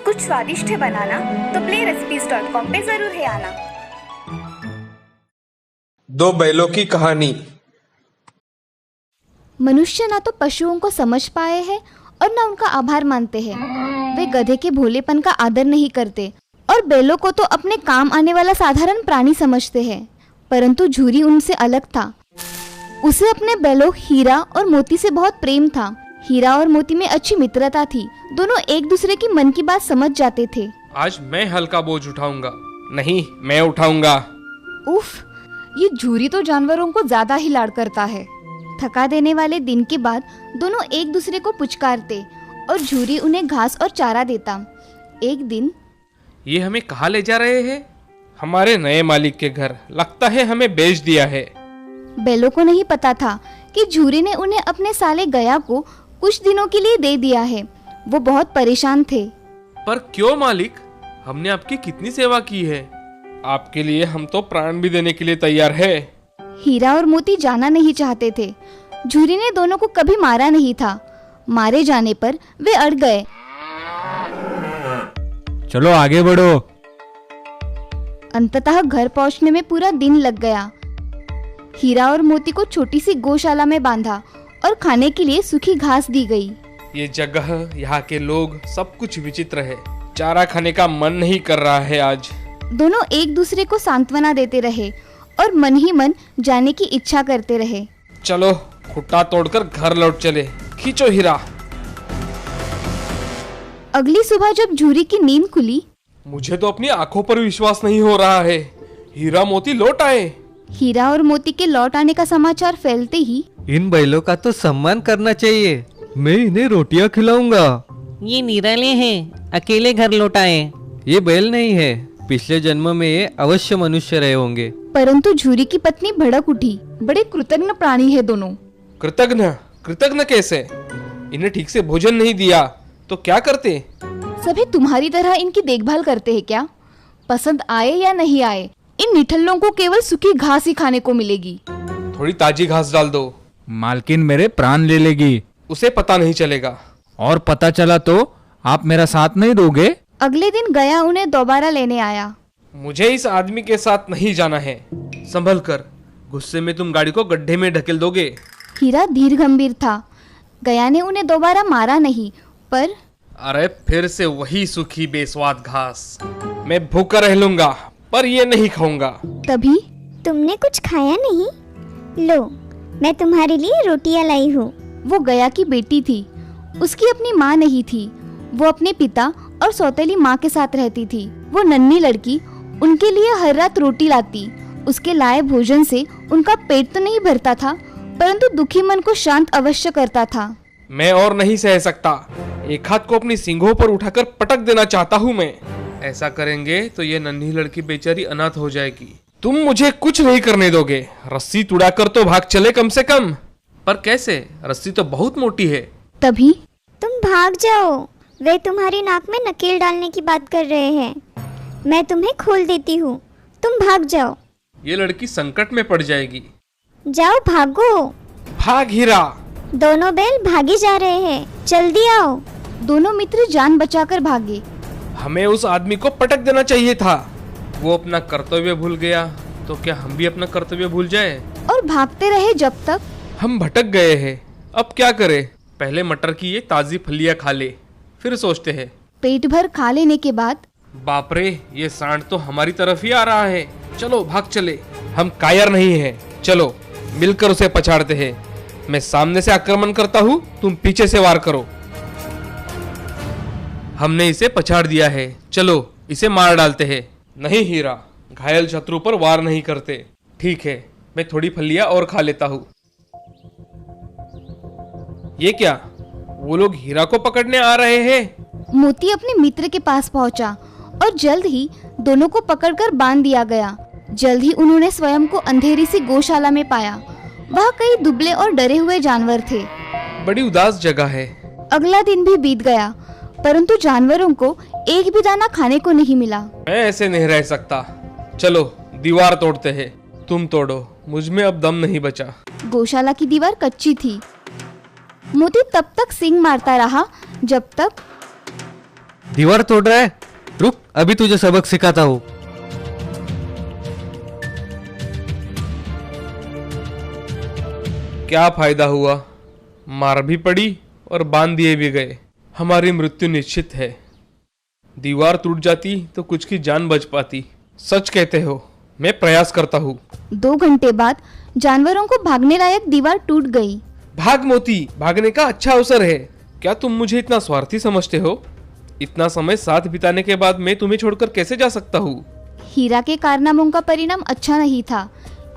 कुछ स्वादिष्ट है बनाना तो PlayRecipes.com पे जरूर है आना। दो बैलों की कहानी। मनुष्य ना तो पशुओं को समझ पाए हैं और ना उनका आभार मानते हैं। वे गधे के भोलेपन का आदर नहीं करते और बैलों को तो अपने काम आने वाला साधारण प्राणी समझते हैं। परंतु झूरी उनसे अलग था। उसे अपने बैलों हीरा और मोती से बहुत प्रेम था। हीरा और मोती में अच्छी मित्रता थी। दोनों एक दूसरे की मन की बात समझ जाते थे। आज मैं हल्का बोझ उठाऊंगा। नहीं, मैं उठाऊंगा। उफ, ये झूरी तो जानवरों को ज्यादा ही लाड़ करता है। थका देने वाले दिन के बाद दोनों एक दूसरे को पुचकारते और झूरी उन्हें घास और चारा देता। एक दिन, ये हमें कहाँ ले जा रहे हैं? हमारे नए मालिक के घर। लगता है हमें बेच दिया है। बैलों को नहीं पता था कि झूरी ने उन्हें अपने साले गया को कुछ दिनों के लिए दे दिया है। वो बहुत परेशान थे। पर क्यों मालिक? हमने आपकी कितनी सेवा की है। आपके लिए हम तो प्राण भी देने के लिए तैयार है। हीरा और मोती जाना नहीं चाहते थे। झूरी ने दोनों को कभी मारा नहीं था। मारे जाने पर वे अड़ गए। चलो आगे बढ़ो। अंततः घर पहुंचने में पूरा दिन लग गया। हीरा और मोती को छोटी सी गौशाला में बांधा और खाने के लिए सूखी घास दी गई। ये जगह, यहाँ के लोग, सब कुछ विचित्र है। चारा खाने का मन नहीं कर रहा है आज। दोनों एक दूसरे को सांत्वना देते रहे और मन ही मन जाने की इच्छा करते रहे। चलो खुट्टा तोड़कर घर लौट चले। खींचो हीरा। अगली सुबह जब झूरी की नींद खुली, मुझे तो अपनी आंखों पर विश्वास नहीं हो रहा है। हीरा मोती लौट आए। हीरा और मोती के लौट आने का समाचार फैलते ही, इन बैलों का तो सम्मान करना चाहिए। मैं इन्हें रोटियां खिलाऊंगा। ये निराले हैं, अकेले घर लौट आए। ये बैल नहीं है, पिछले जन्म में ये अवश्य मनुष्य रहे होंगे। परंतु झूरी की पत्नी भड़क उठी। बड़े कृतज्ञ प्राणी है दोनों। कृतज्ञ? कृतज्ञ कैसे? इन्हें ठीक से भोजन नहीं दिया तो क्या करते? सभी तुम्हारी तरह इनकी देखभाल करते हैं क्या? पसंद आए या नहीं आए, इन निठल्लों को केवल सूखी घास ही खाने को मिलेगी। थोड़ी ताजी घास डाल दो। मालकिन मेरे प्राण ले लेगी। उसे पता नहीं चलेगा। और पता चला तो आप मेरा साथ नहीं दोगे? अगले दिन गया उन्हें दोबारा लेने आया। मुझे इस आदमी के साथ नहीं जाना है। संभल कर, गुस्से में तुम गाड़ी को गड्ढे में ढकेल दोगे। हीरा धीर गंभीर था। गया ने उन्हें दोबारा मारा नहीं, पर अरे फिर से वही सूखी बेस्वाद घास। मैं भूखा रह लूंगा पर ये नहीं खाऊंगा। तभी, तुमने कुछ खाया नहीं? लो, मैं तुम्हारे लिए रोटियां लाई हूँ। वो गया की बेटी थी। उसकी अपनी माँ नहीं थी। वो अपने पिता और सौतेली माँ के साथ रहती थी। वो नन्ही लड़की उनके लिए हर रात रोटी लाती। उसके लाए भोजन से उनका पेट तो नहीं भरता था, परंतु दुखी मन को शांत अवश्य करता था। मैं और नहीं सह सकता। एक हाथ को अपनी सींगों पर उठाकर पटक देना चाहता हूँ मैं। ऐसा करेंगे तो ये नन्ही लड़की बेचारी अनाथ हो जाएगी। तुम मुझे कुछ नहीं करने दोगे। रस्सी तुड़ाकर तो भाग चले कम से कम। पर कैसे? रस्सी तो बहुत मोटी है। तभी, तुम भाग जाओ। वे तुम्हारी नाक में नकेल डालने की बात कर रहे हैं। मैं तुम्हें खोल देती हूँ। तुम भाग जाओ। ये लड़की संकट में पड़ जाएगी। जाओ, भागो। भाग हीरा। दोनों बैल भागे जा रहे हैं। जल्दी आओ। दोनों मित्र जान बचाकर भागे। हमें उस आदमी को पटक देना चाहिए था। वो अपना कर्तव्य भूल गया तो क्या हम भी अपना कर्तव्य भूल जाए? और भागते रहे जब तक हम भटक गए हैं। अब क्या करें? पहले मटर की ये ताजी फलियां खा ले, फिर सोचते हैं। पेट भर खा लेने के बाद, बाप रे, ये सांड तो हमारी तरफ ही आ रहा है। चलो भाग चले। हम कायर नहीं हैं। चलो मिलकर उसे पछाड़ते हैं। मैं सामने से आक्रमण करता हूँ, तुम पीछे से वार करो। हमने इसे पछाड़ दिया है। चलो इसे मार डालते हैं। नहीं हीरा, घायल शत्रु पर वार नहीं करते। ठीक है, मैं थोड़ी फलियां और खा लेता हूँ। ये क्या? वो लोग हीरा को पकड़ने आ रहे हैं। मोती अपने मित्र के पास पहुंचा और जल्द ही दोनों को पकड़कर बांध दिया गया। जल्द ही उन्होंने स्वयं को अंधेरी सी गौशाला में पाया। वहाँ कई दुबले और डरे हुए जानवर थे। बड़ी उदास जगह है। अगला दिन भी बीत गया, परंतु जानवरों को एक भी दाना खाने को नहीं मिला। मैं ऐसे नहीं रह सकता। चलो दीवार तोड़ते हैं। तुम तोड़ो, मुझ में अब दम नहीं बचा। गौशाला की दीवार कच्ची थी। मोती तब तक सींग मारता रहा जब तक दीवार तोड़ रहा है, रुक अभी तुझे सबक सिखाता हूँ। क्या फायदा हुआ, मार भी पड़ी और बांध दिए भी गए। हमारी मृत्यु निश्चित है। दीवार टूट जाती तो कुछ की जान बच पाती। सच कहते हो, मैं प्रयास करता हूँ। 2 घंटे बाद जानवरों को भागने लायक दीवार टूट गई। भाग मोती, भागने का अच्छा अवसर है। क्या तुम मुझे इतना स्वार्थी समझते हो? इतना समय साथ बिताने के बाद मैं तुम्हें छोड़कर कैसे जा सकता हूँ? हीरा के कारनामों का परिणाम अच्छा नहीं था।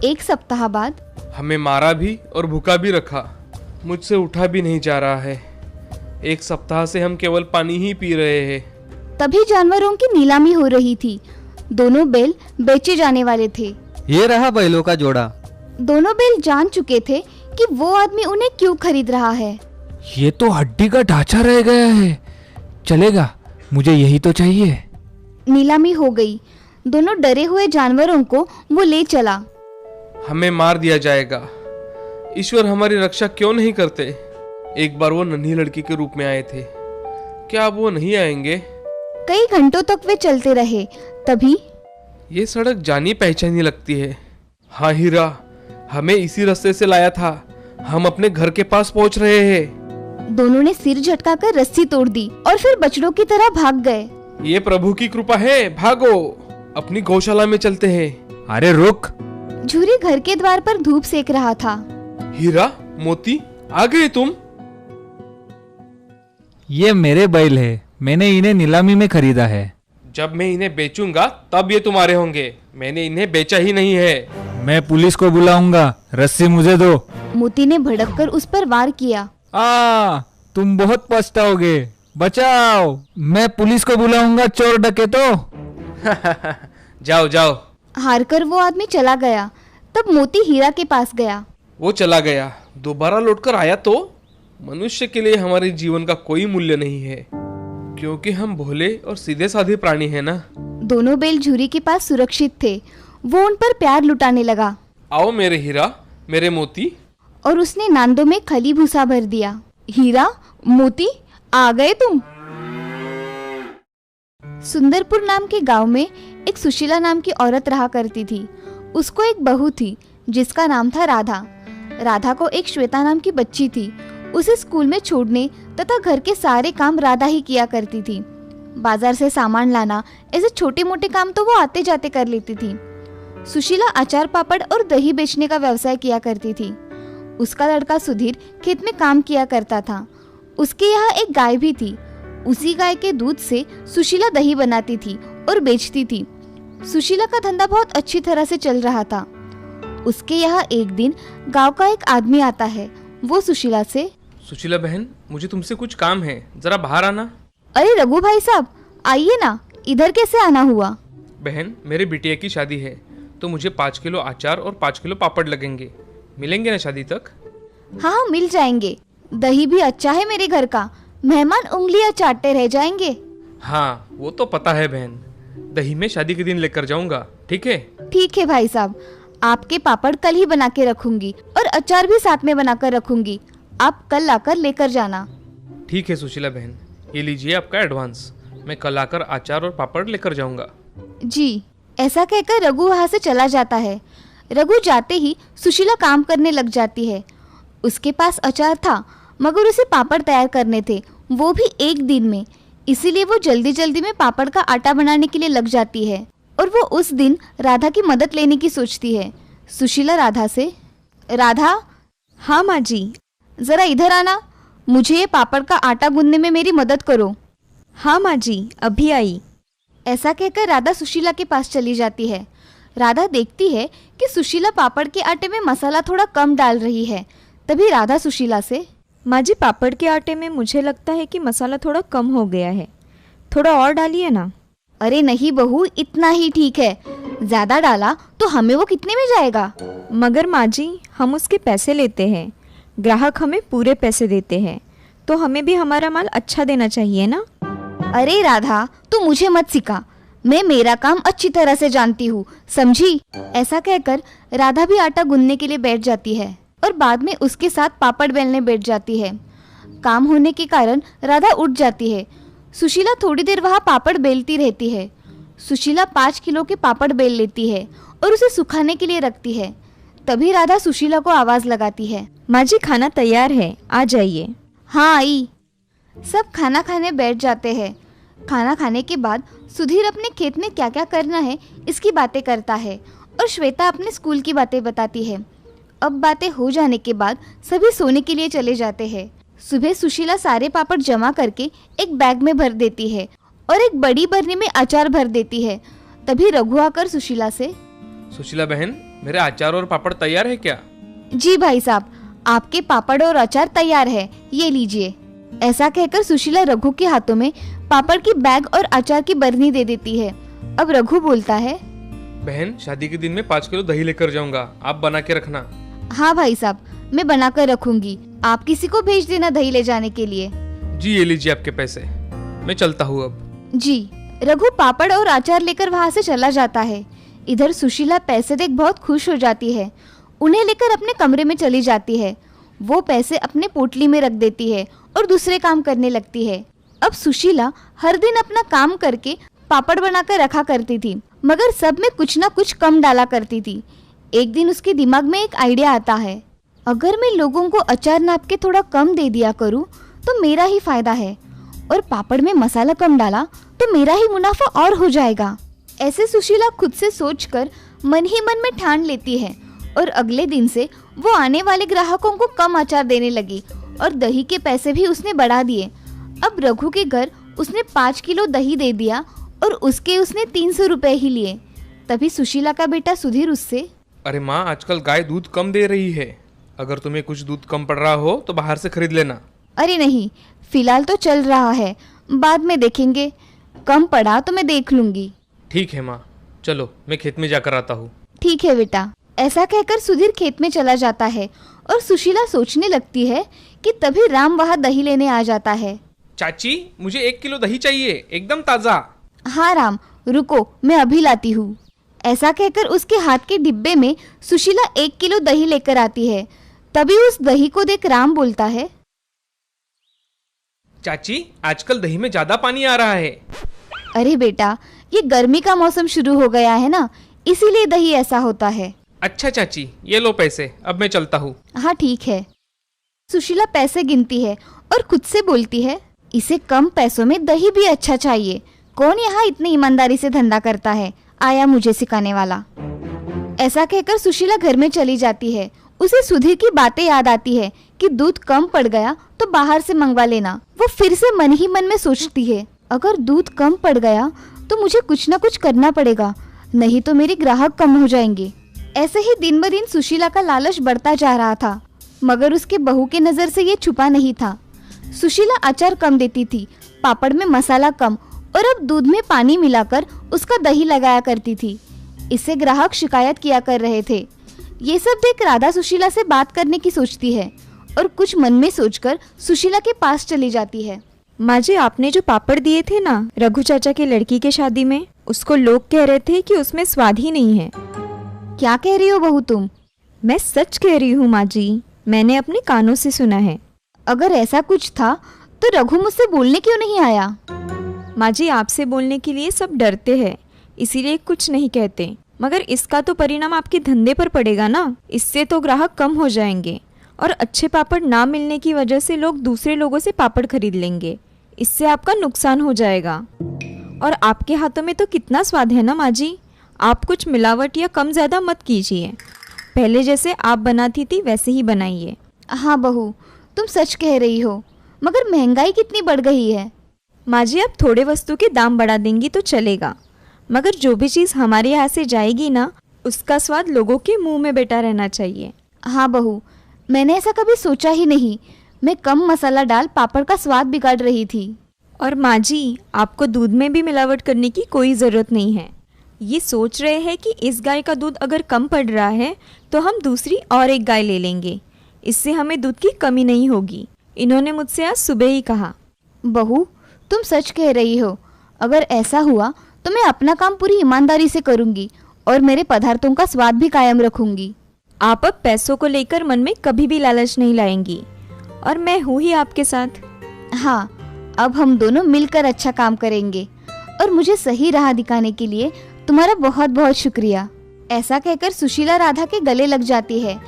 1 सप्ताह बाद हमें मारा भी और भूखा भी रखा। मुझसे उठा भी नहीं जा रहा है। 1 सप्ताह से हम केवल पानी ही पी रहे हैं। तभी जानवरों की नीलामी हो रही थी। दोनों बैल बेचे जाने वाले थे। ये रहा बैलों का जोड़ा। दोनों बैल जान चुके थे कि वो आदमी उन्हें क्यों खरीद रहा है। ये तो हड्डी का ढांचा रह गया है। चलेगा, मुझे यही तो चाहिए। नीलामी हो गई। दोनों डरे हुए जानवरों को वो ले चला। हमें मार दिया जाएगा। ईश्वर हमारी रक्षा क्यों नहीं करते? एक बार वो नन्ही लड़की के रूप में आए थे। क्या अब वो नहीं आएंगे? कई घंटों तक वे चलते रहे। तभी ये सड़क जानी पहचानी लगती है। हाँ हीरा, हमें इसी रास्ते से लाया था। हम अपने घर के पास पहुंच रहे हैं। दोनों ने सिर झटकाकर रस्सी तोड़ दी और फिर बछड़ों की तरह भाग गए। ये प्रभु की कृपा है। भागो, अपनी गौशाला में चलते हैं। अरे रुक, झूरी घर के द्वार पर धूप सेक रहा था। हीरा, मोती, आ गए तुम? ये मेरे बैल है। मैंने इन्हें नीलामी में खरीदा है। जब मैं इन्हें बेचूंगा तब ये तुम्हारे होंगे। मैंने इन्हें बेचा ही नहीं है। मैं पुलिस को बुलाऊंगा। रस्सी मुझे दो। मोती ने भड़ककर उस पर वार किया। तुम बहुत पछताओगे। बचाओ, मैं पुलिस को बुलाऊंगा। चोर डकैतों। जाओ जाओ। हारकर वो आदमी चला गया। तब मोती हीरा के पास गया। वो चला गया। दोबारा लौटकर आया तो? मनुष्य के लिए हमारे जीवन का कोई मूल्य नहीं है, क्योंकि हम भोले और सीधे साधे प्राणी हैं ना। दोनों बैल झूरी के पास सुरक्षित थे। वो उन पर प्यार लुटाने लगा। आओ मेरे हीरा, मेरे मोती। और उसने नांदों में खली भूसा भर दिया। हीरा, मोती, आ गए तुम। सुंदरपुर नाम के गांव में एक सुशीला नाम की औरत रहा करती थी। उसको एक बहू थी जिसका नाम था राधा। राधा को एक श्वेता नाम की बच्ची थी। उसे स्कूल में छोड़ने तथा घर के सारे काम राधा ही किया करती थी। बाजार से सामान लाना, ऐसे छोटे मोटे काम तो वो आते जाते कर लेती थी। सुशीला अचार पापड़ और दही बेचने का व्यवसाय किया करती थी। उसका लड़का सुधीर खेत में काम किया करता था। उसके यहाँ एक गाय भी थी। उसी गाय के दूध से सुशीला दही बनाती थी और बेचती थी। सुशीला का धंधा बहुत अच्छी तरह से चल रहा था। उसके यहाँ एक दिन गांव का एक आदमी आता है। वो सुशीला से, सुशीला बहन, मुझे तुमसे कुछ काम है, जरा बाहर आना। अरे रघु भाई साहब, आइए ना। इधर कैसे आना हुआ? बहन, मेरे बिटिया की शादी है तो मुझे 5 किलो अचार और 5 किलो पापड़ लगेंगे। मिलेंगे ना शादी तक? हाँ, मिल जाएंगे। दही भी अच्छा है मेरे घर का। मेहमान उंगलियां चाटते रह जाएंगे। हाँ, वो तो पता है बहन। दही में शादी के दिन लेकर जाऊंगा, ठीक है? ठीक है भाई साहब, आपके पापड़ कल ही बना के रखूंगी और अचार भी साथ में बनाकर रखूंगी। आप कल आकर लेकर जाना। ठीक है सुशीला बहन, ये लीजिए आपका एडवांस। मैं कल आकर अचार और पापड़ लेकर जाऊंगा। जी। ऐसा कहकर रघु वहाँ से चला जाता है। रघु जाते ही सुशीला काम करने लग जाती है। उसके पास अचार था मगर उसे पापड़ तैयार करने थे, वो भी एक दिन में। इसीलिए वो जल्दी जल्दी में पापड़ का आटा बनाने के लिए लग जाती है और वो उस दिन राधा की मदद लेने की सोचती है। सुशीला राधा से, राधा। हाँ माँ जी। जरा इधर आना, मुझे ये पापड़ का आटा गूंदने में मेरी मदद करो। हाँ माँ जी, अभी आई। ऐसा कहकर राधा सुशीला के पास चली जाती है। राधा देखती है कि सुशीला पापड़ के आटे में मसाला थोड़ा कम डाल रही है। तभी राधा सुशीला से, माँ जी, पापड़ के आटे में मुझे लगता है कि मसाला थोड़ा कम हो गया है, थोड़ा और डालिए ना। अरे नहीं बहू, इतना ही ठीक है। ज्यादा डाला तो हमें वो कितने में जाएगा? मगर माँ जी, हम उसके पैसे लेते हैं। ग्राहक हमें पूरे पैसे देते हैं, तो हमें भी हमारा माल अच्छा देना चाहिए ना। अरे राधा, तू मुझे मत सिखा। मैं मेरा काम अच्छी तरह से जानती हूँ, समझी? ऐसा कहकर राधा भी आटा गूंदने के लिए बैठ जाती है और बाद में उसके साथ पापड़ बेलने बैठ जाती है। काम होने के कारण राधा उठ जाती है। सुशीला थोड़ी देर वहाँ पापड़ बेलती रहती है। सुशीला 5 किलो के पापड़ बेल लेती है और उसे सुखाने के लिए रखती है। तभी राधा सुशीला को आवाज लगाती है, माँ जी खाना तैयार है, आ जाइए। हाँ आई। सब खाना खाने बैठ जाते हैं। खाना खाने के बाद सुधीर अपने खेत में क्या क्या करना है इसकी बातें करता है और श्वेता अपने स्कूल की बातें बताती है। अब बातें हो जाने के बाद सभी सोने के लिए चले जाते हैं। सुबह सुशीला सारे पापड़ जमा करके एक बैग में भर देती है और एक बड़ी बरनी में अचार भर देती है। तभी रघु आकर सुशीला से, सुशीला बहन, मेरे अचार और पापड़ तैयार है क्या? जी भाई साहब, आपके पापड़ और अचार तैयार है, ये लीजिए। ऐसा कहकर सुशीला रघु के हाथों में पापड़ की बैग और अचार की बरनी दे देती है। अब रघु बोलता है, बहन, शादी के दिन में 5 किलो दही लेकर जाऊंगा, आप बना के रखना। हाँ भाई साहब, मैं बनाकर रखूंगी, आप किसी को भेज देना दही ले जाने के लिए। जी, ये लीजिए आपके पैसे, मैं चलता हूँ अब। जी। रघु पापड़ और अचार लेकर वहाँ से चला जाता है। इधर सुशीला पैसे देख बहुत खुश हो जाती है। उन्हें लेकर अपने कमरे में चली जाती है। वो पैसे अपने पोटली में रख देती है और दूसरे काम करने लगती है। अब सुशीला हर दिन अपना काम करके पापड़ बनाकर रखा करती थी, मगर सब में कुछ ना कुछ कम डाला करती थी। एक दिन उसके दिमाग में एक आइडिया आता है, अगर मैं लोगों को अचार नाप के थोड़ा कम दे दिया करूं तो मेरा ही फायदा है, और पापड़ में मसाला कम डाला तो मेरा ही मुनाफा और हो जाएगा। ऐसे सुशीला खुद से सोचकर मन ही मन में ठान लेती है और अगले दिन से वो आने वाले ग्राहकों को कम अचार देने लगी और दही के पैसे भी उसने बढ़ा दिए। अब रघु के घर उसने 5 किलो दही दे दिया और उसने 300 रुपए ही लिए। तभी सुशीला का बेटा सुधीर उससे, अरे माँ, आजकल गाय दूध कम दे रही है, अगर तुम्हें कुछ दूध कम पड़ रहा हो तो बाहर से खरीद लेना। अरे नहीं, फिलहाल तो चल रहा है, बाद में देखेंगे, कम पड़ा तो मैं देख लूंगी। ठीक है माँ, चलो मैं खेत में जाकर आता हूँ। ठीक है बेटा। ऐसा कहकर सुधीर खेत में चला जाता है और सुशीला सोचने लगती है कि तभी राम वहाँ दही लेने आ जाता है। चाची, मुझे 1 किलो दही चाहिए, एकदम ताजा। हाँ राम, रुको, मैं अभी लाती हूँ। ऐसा कहकर उसके हाथ के डिब्बे में सुशीला 1 किलो दही लेकर आती है। तभी उस दही को देख राम बोलता है, चाची, आजकल दही में ज्यादा पानी आ रहा है। अरे बेटा, ये गर्मी का मौसम शुरू हो गया है ना, इसीलिए दही ऐसा होता है। अच्छा चाची, ये लो पैसे, अब मैं चलता हूँ। हाँ ठीक है। सुशीला पैसे गिनती है और खुद से बोलती है, इसे कम पैसों में दही भी अच्छा चाहिए। कौन यहाँ इतनी ईमानदारी से धंधा करता है, आया मुझे सिखाने वाला। ऐसा कहकर सुशीला घर में चली जाती है। उसे सुधीर की बातें याद आती है कि दूध कम पड़ गया तो बाहर से मंगवा लेना। वो फिर से मन ही मन में सोचती है, अगर दूध कम पड़ गया तो मुझे कुछ ना कुछ करना पड़ेगा, नहीं तो मेरे ग्राहक कम हो जाएंगे। ऐसे ही दिन ब दिन सुशीला का लालच बढ़ता जा रहा था, मगर उसके बहू के नज़र से ये छुपा नहीं था। सुशीला अचार कम देती थी, पापड़ में मसाला कम और अब दूध में पानी मिलाकर उसका दही लगाया करती थी। इससे ग्राहक शिकायत किया कर रहे थे। ये सब देख राधा सुशीला से बात करने की सोचती है और कुछ मन में सोचकर सुशीला के पास चली जाती है। माँ जी, आपने जो पापड़ दिए थे ना रघु चाचा की लड़की के शादी में, उसको लोग कह रहे थे कि उसमें स्वाद ही नहीं है। क्या कह रही हो बहू तुम? मैं सच कह रही हूँ माँ जी, मैंने अपने कानों से सुना है। अगर ऐसा कुछ था तो रघु मुझसे बोलने क्यों नहीं आया? माँ जी, आपसे बोलने के लिए सब डरते हैं, इसीलिए कुछ नहीं कहते, मगर इसका तो परिणाम आपके धंधे पर पड़ेगा ना। इससे तो ग्राहक कम हो जाएंगे और अच्छे पापड़ ना मिलने की वजह से लोग दूसरे लोगों से पापड़ खरीद लेंगे। इससे आपका नुकसान हो जाएगा। और आपके हाथों में तो कितना स्वाद है ना माँ जी, आप कुछ मिलावट या कम ज़्यादा मत कीजिए। पहले जैसे आप बनाती थी वैसे ही बनाइए। हाँ बहू, तुम सच कह रही हो, मगर महंगाई कितनी बढ़ गई है। माँ जी, आप थोड़े वस्तु के दाम बढ़ा देंगी तो चलेगा, मगर जो भी चीज़ हमारे यहाँ से जाएगी ना, उसका स्वाद लोगों के मुंह में बैठा रहना चाहिए। हाँ बहू, मैंने ऐसा कभी सोचा ही नहीं। मैं कम मसाला डाल पापड़ का स्वाद बिगाड़ रही थी। और माँ जी, आपको दूध में भी मिलावट करने की कोई ज़रूरत नहीं है। ये सोच रहे हैं कि इस गाय का दूध अगर कम पड़ रहा है तो हम दूसरी और एक गाय ले लेंगे, इससे हमें दूध की कमी नहीं होगी। इन्होंने मुझसे आज सुबह ही कहा। बहू, तुम सच कह रही हो। अगर ऐसा हुआ तो मैं अपना काम पूरी ईमानदारी से करूंगी और मेरे पदार्थों का स्वाद भी कायम रखूंगी। आप अब पैसों को लेकर मन में कभी भी लालच नहीं लाएंगी और मैं हूँ ही आपके साथ। हाँ, अब हम दोनों मिलकर अच्छा काम करेंगे और मुझे सही राह दिखाने के लिए तुम्हारा बहुत बहुत शुक्रिया। ऐसा कहकर सुशीला राधा के गले लग जाती है।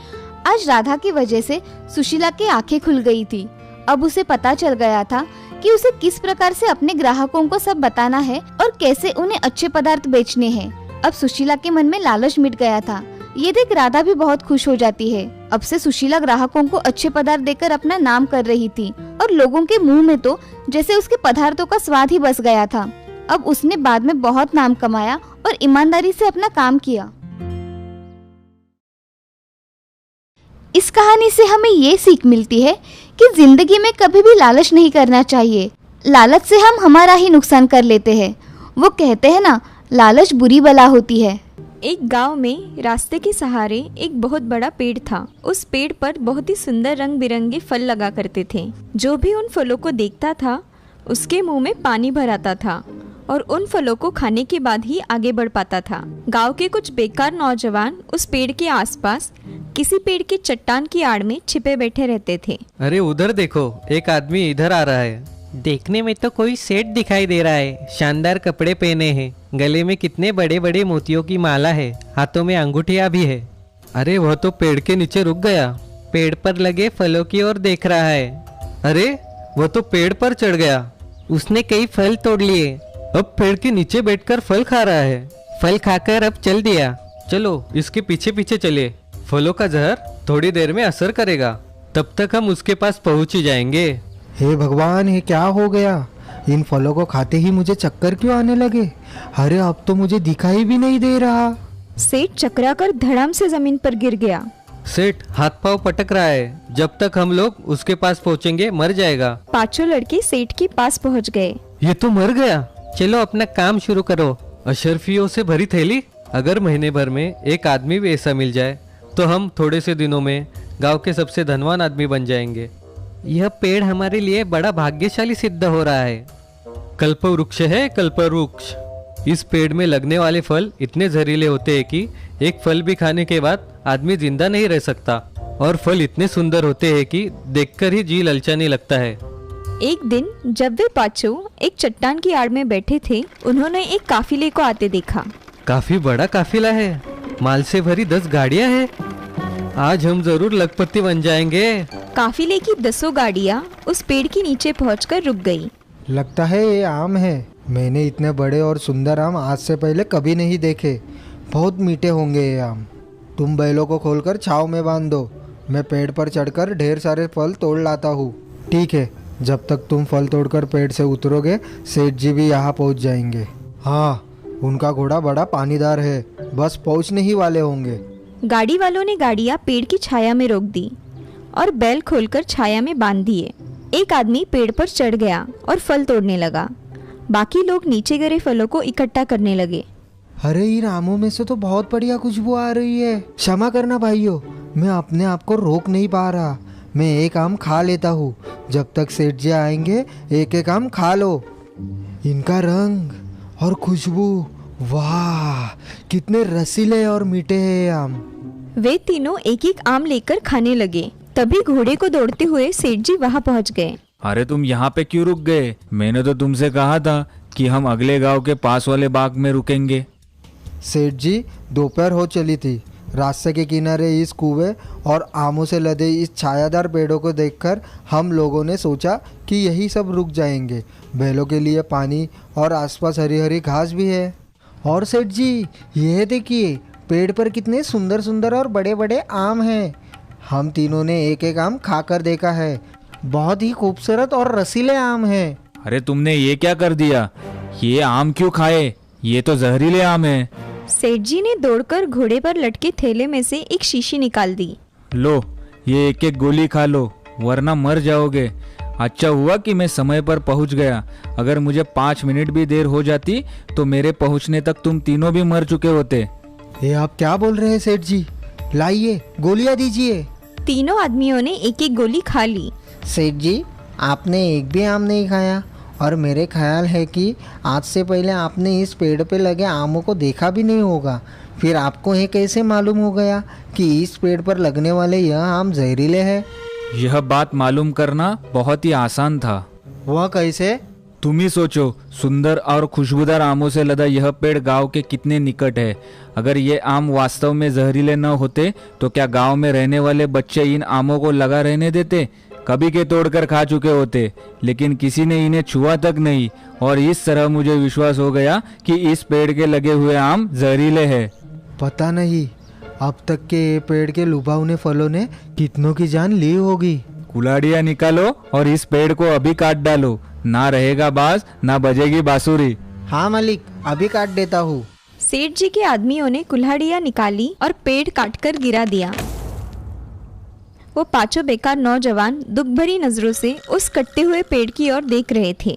आज राधा की वजह से सुशीला की आंखें खुल गई थी। अब उसे पता चल गया था कि उसे किस प्रकार से अपने ग्राहकों को सब बताना है और कैसे उन्हें अच्छे पदार्थ बेचने हैं। अब सुशीला के मन में लालच मिट गया था। ये देख राधा भी बहुत खुश हो जाती है। अब से सुशीला ग्राहकों को अच्छे पदार्थ देकर अपना नाम कर रही थी और लोगों के मुंह में तो जैसे उसके पदार्थों का स्वाद ही बस गया था। अब उसने बाद में बहुत नाम कमाया और ईमानदारी से अपना काम किया। इस कहानी से हमें ये सीख मिलती है कि जिंदगी में कभी भी लालच नहीं करना चाहिए। लालच से हम हमारा ही नुकसान कर लेते हैं। वो कहते हैं ना, लालच बुरी बला होती है। एक गांव में रास्ते के सहारे एक बहुत बड़ा पेड़ था। उस पेड़ पर बहुत ही सुंदर रंग बिरंगे फल लगा करते थे। जो भी उन फलों को देखता था उसके मुंह में पानी भर आता था और उन फलों को खाने के बाद ही आगे बढ़ पाता था। गांव के कुछ बेकार नौजवान उस पेड़ के आसपास किसी पेड़ के चट्टान की आड़ में छिपे बैठे रहते थे। अरे उधर देखो, एक आदमी इधर आ रहा है। देखने में तो कोई सेठ दिखाई दे रहा है। शानदार कपड़े पहने हैं, गले में कितने बड़े बड़े मोतियों की माला है, हाथों में अंगूठियां भी है। अरे वह तो पेड़ के नीचे रुक गया। पेड़ पर लगे फलों की ओर देख रहा है। अरे वह तो पेड़ पर चढ़ गया। उसने कई फल तोड़ लिए। अब पेड़ के नीचे बैठकर फल खा रहा है। फल खाकर अब चल दिया। चलो इसके पीछे पीछे चलिए। फलों का जहर थोड़ी देर में असर करेगा, तब तक हम उसके पास पहुंच ही जाएंगे। हे भगवान, ये क्या हो गया? इन फलों को खाते ही मुझे चक्कर क्यों आने लगे? अरे अब तो मुझे दिखाई भी नहीं दे रहा। सेठ चकराकर धड़ाम से जमीन पर गिर गया। सेठ हाथ पांव पटक रहा है। जब तक हम लोग उसके पास पहुंचेंगे मर जाएगा। पांचों लड़के सेठ के पास पहुंच गए। ये तो मर गया। चलो अपना काम शुरू करो। अशर्फियों से भरी थैली। अगर महीने भर में एक आदमी भी ऐसा मिल जाए तो हम थोड़े से दिनों में गांव के सबसे धनवान आदमी बन जाएंगे। यह पेड़ हमारे लिए बड़ा भाग्यशाली सिद्ध हो रहा है। कल्पवृक्ष है, कल्पवृक्ष। इस पेड़ में लगने वाले फल इतने जहरीले होते हैं कि एक फल भी खाने के बाद आदमी जिंदा नहीं रह सकता। और फल इतने सुंदर होते हैं कि देखकर ही जी ललचाने लगता है। एक दिन जब वे पांचों एक चट्टान की आड़ में बैठे थे, उन्होंने एक काफिले को आते देखा। काफी बड़ा काफिला है, माल से भरी 10 गाड़ियां हैं। आज हम जरूर लखपति बन जाएंगे। काफिले की 10 गाड़ियां उस पेड़ के नीचे पहुंचकर रुक गई। लगता है ये आम है। मैंने इतने बड़े और सुंदर आम आज से पहले कभी नहीं देखे। बहुत मीठे होंगे ये आम। तुम बैलों को खोलकर छाव में बांध दो। मैं पेड़ पर चढ़कर ढेर सारे फल तोड़ लाता हूँ। ठीक है, जब तक तुम फल तोड़कर पेड़ से उतरोगे सेठ जी भी यहाँ पहुँच जाएंगे। हाँ, उनका घोड़ा बड़ा पानीदार है, बस पहुँचने ही वाले होंगे। गाड़ी वालों ने गाड़ियां पेड़ की छाया में रोक दी और बैल खोलकर छाया में बांध दिए। एक आदमी पेड़ पर चढ़ गया और फल तोड़ने लगा। बाकी लोग नीचे गिरे फलों को इकट्ठा करने लगे। अरे इन आमों में से तो बहुत बढ़िया खुशबू आ रही है। क्षमा करना भाइयों, मैं अपने आप को रोक नहीं पा रहा। मैं एक आम खा लेता हूँ। जब तक सेठ जी आएंगे एक एक आम खा लो। इनका रंग और खुशबू, वाह कितने रसीले और मीठे हैं ये आम। वे तीनों एक एक आम लेकर खाने लगे। तभी घोड़े को दौड़ते हुए सेठ जी वहां पहुंच गए। अरे तुम यहाँ पे क्यों रुक गए? मैंने तो तुमसे कहा था कि हम अगले गांव के पास वाले बाग में रुकेंगे। सेठ जी, दोपहर हो चली थी। रास्ते के किनारे इस कुएं और आमों से लदे इस छायादार पेड़ों को देखकर हम लोगों ने सोचा कि यही सब रुक जाएंगे। बैलों के लिए पानी और आसपास हरी हरी घास भी है। और सेठ जी, यह देखिए पेड़ पर कितने सुंदर सुंदर और बड़े बड़े आम हैं। हम तीनों ने एक एक आम खाकर देखा है। बहुत ही खूबसूरत और रसीले आम हैं। अरे तुमने ये क्या कर दिया? ये आम क्यों खाए? ये तो जहरीले आम है। सेठ जी ने दौड़कर घोड़े पर लटके थैले में से एक शीशी निकाल दी। लो, ये एक एक गोली खा लो, वरना मर जाओगे। अच्छा हुआ कि मैं समय पर पहुंच गया। अगर मुझे 5 मिनट भी देर हो जाती तो मेरे पहुंचने तक तुम तीनों भी मर चुके होते। ये आप क्या बोल रहे हैं सेठ जी? लाइए गोलियां दीजिए। तीनों आदमियों ने एक एक गोली खा ली। सेठ जी, आपने एक भी आम नहीं खाया और मेरे ख्याल है कि आज से पहले आपने इस पेड़ पे लगे आमों को देखा भी नहीं होगा। फिर आपको ये कैसे मालूम हो गया कि इस पेड़ पर लगने वाले यह आम जहरीले हैं? यह बात मालूम करना बहुत ही आसान था। वह कैसे? तुम ही सोचो, सुंदर और खुशबूदार आमों से लदा यह पेड़ गांव के कितने निकट है। अगर ये आम वास्तव में जहरीले न होते तो क्या गांव में रहने वाले बच्चे इन आमों को लगा रहने देते? कभी के तोड़कर खा चुके होते, लेकिन किसी ने इन्हें छुआ तक नहीं। और इस तरह मुझे विश्वास हो गया कि इस पेड़ के लगे हुए आम जहरीले हैं। पता नहीं अब तक के ये पेड़ के लुभावने फलों ने कितनों की जान ली होगी। कुल्हाड़ियाँ निकालो और इस पेड़ को अभी काट डालो, ना रहेगा बाज ना बजेगी बांसुरी। हाँ मालिक, अभी काट देता हूँ। सेठ जी के आदमियों ने कुल्हाड़ियाँ निकाली और पेड़ काटकर गिरा दिया। वो पांचों बेकार नौजवान दुख भरी नजरों से उस कटते हुए पेड़ की ओर देख रहे थे।